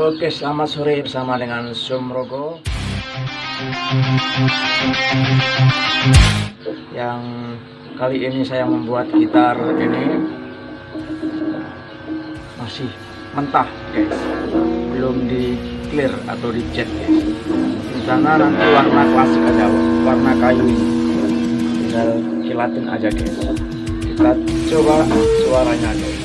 Oke, selamat sore bersama dengan Sumrogo. Yang kali ini saya membuat gitar ini masih mentah, guys. Belum di clear atau di cat, guys. Rencana nanti warna klasik aja, warna kayu ini. Tinggal kilatin aja, guys. Kita coba suaranya, guys.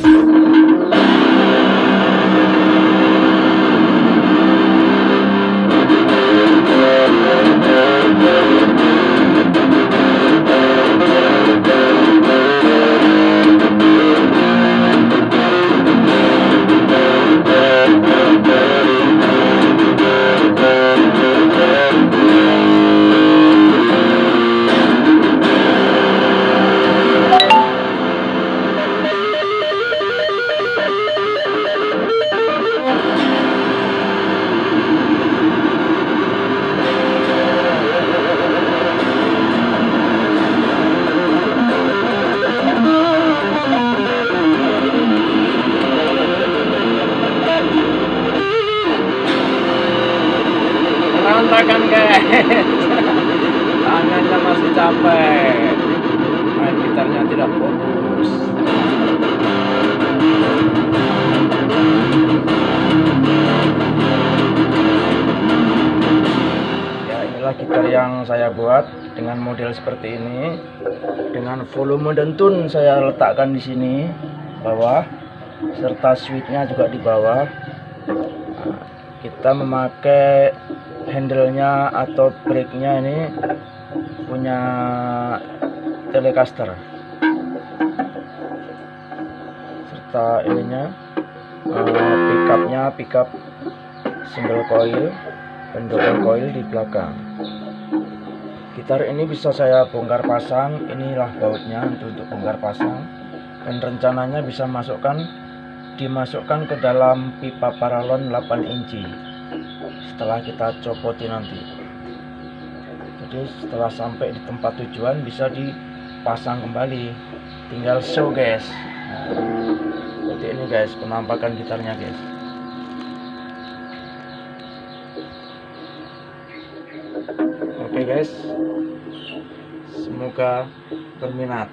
Berantakan, guys. Tangannya masih capek, main gitarnya tidak fokus. Ya, inilah gitar yang saya buat dengan model seperti ini, dengan volume dan tune saya letakkan di sini bawah, serta switchnya juga di bawah. Kita memakai handle-nya atau brake-nya ini punya Telecaster, serta ininya pickup single coil dan double coil di belakang. Gitar ini bisa saya bongkar pasang, inilah bautnya untuk bongkar pasang, dan rencananya bisa dimasukkan ke dalam pipa paralon 8 inci setelah kita copoti nanti. Jadi setelah sampai di tempat tujuan bisa dipasang kembali, tinggal show, guys. Seperti ini, guys, penampakan gitarnya, guys. Oke, guys, semoga berminat.